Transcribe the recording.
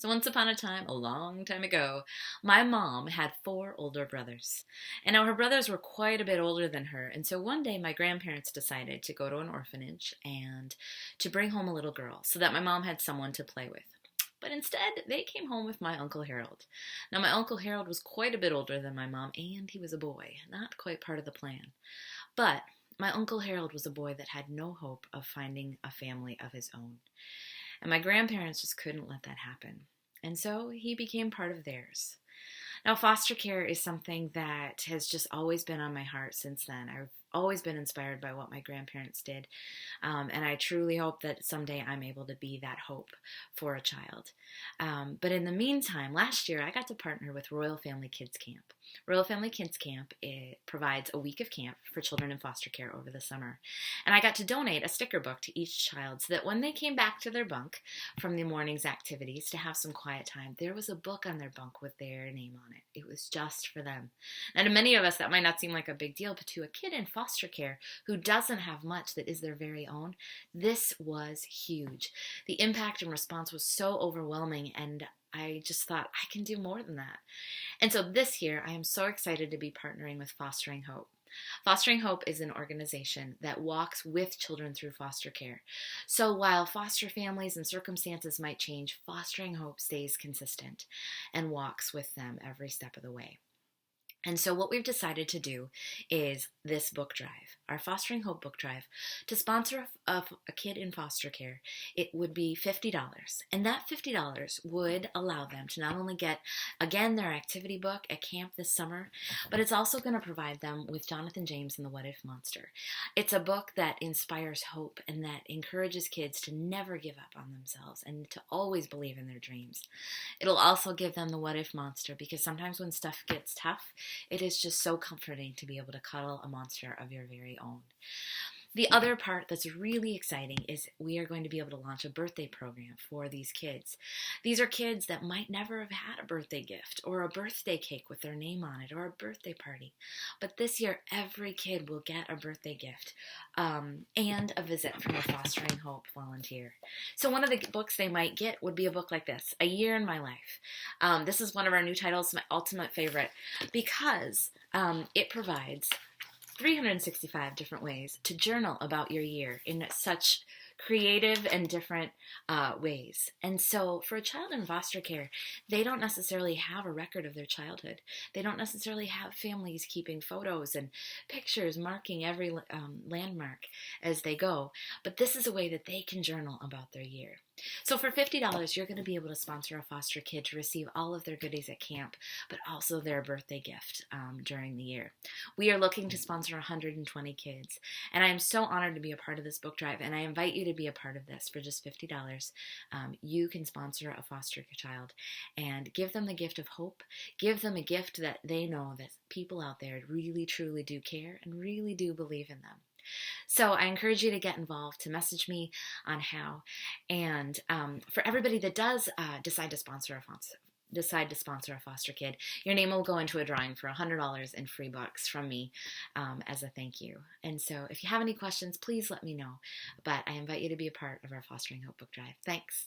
So once upon a time, a long time ago, my mom had four older brothers. And now her brothers were quite a bit older than her. And so one day my grandparents decided to go to an orphanage and to bring home a little girl so that my mom had someone to play with. But instead, they came home with my Uncle Harold. Now, my Uncle Harold was quite a bit older than my mom, and he was a boy, not quite part of the plan. But my Uncle Harold was a boy that had no hope of finding a family of his own. And my grandparents just couldn't let that happen. And so he became part of theirs. Now, foster care is something that has just always been on my heart since then. I've always been inspired by what my grandparents did. And I truly hope that someday I'm able to be that hope for a child. But in the meantime, last year I got to partner with Royal Family Kids Camp. Royal Family Kids Camp, it provides a week of camp for children in foster care over the summer. And I got to donate a sticker book to each child so that when they came back to their bunk from the morning's activities to have some quiet time, there was a book on their bunk with their name on it. It was just for them. And to many of us, that might not seem like a big deal, but to a kid in foster care who doesn't have much that is their very own, this was huge. The impact and response was so overwhelming, and I just thought, I can do more than that. And so this year, I am so excited to be partnering with Fostering Hope. Fostering Hope is an organization that walks with children through foster care. So while foster families and circumstances might change, Fostering Hope stays consistent and walks with them every step of the way. And so what we've decided to do is this book drive, our Fostering Hope book drive, to sponsor a kid in foster care. It would be $50. And that $50 would allow them to not only get, again, their activity book at camp this summer, but it's also going to provide them with Jonathan James and the What If Monster. It's a book that inspires hope and that encourages kids to never give up on themselves and to always believe in their dreams. It'll also give them the What If Monster, because sometimes when stuff gets tough, it is just so comforting to be able to cuddle a monster of your very own. The other part that's really exciting is we are going to be able to launch a birthday program for these kids. These are kids that might never have had a birthday gift or a birthday cake with their name on it or a birthday party. But this year, every kid will get a birthday gift and a visit from a Fostering Hope volunteer. So one of the books they might get would be a book like this, A Year in My Life. This is one of our new titles, my ultimate favorite, because it provides 365 different ways to journal about your year in such creative and different ways. And so for a child in foster care, they don't necessarily have a record of their childhood. They don't necessarily have families keeping photos and pictures marking every landmark as they go. But this is a way that they can journal about their year. So for $50, you're going to be able to sponsor a foster kid to receive all of their goodies at camp, but also their birthday gift during the year. We are looking to sponsor 120 kids, and I am so honored to be a part of this book drive, and I invite you to be a part of this for just $50. You can sponsor a foster child and give them the gift of hope, give them a gift that they know that people out there really, truly do care and really do believe in them. So I encourage you to get involved, to message me on how. And for everybody that does decide to sponsor a foster kid, your name will go into a drawing for $100 in free books from me as a thank you. And so if you have any questions, please let me know. But I invite you to be a part of our Fostering Hope book drive. Thanks.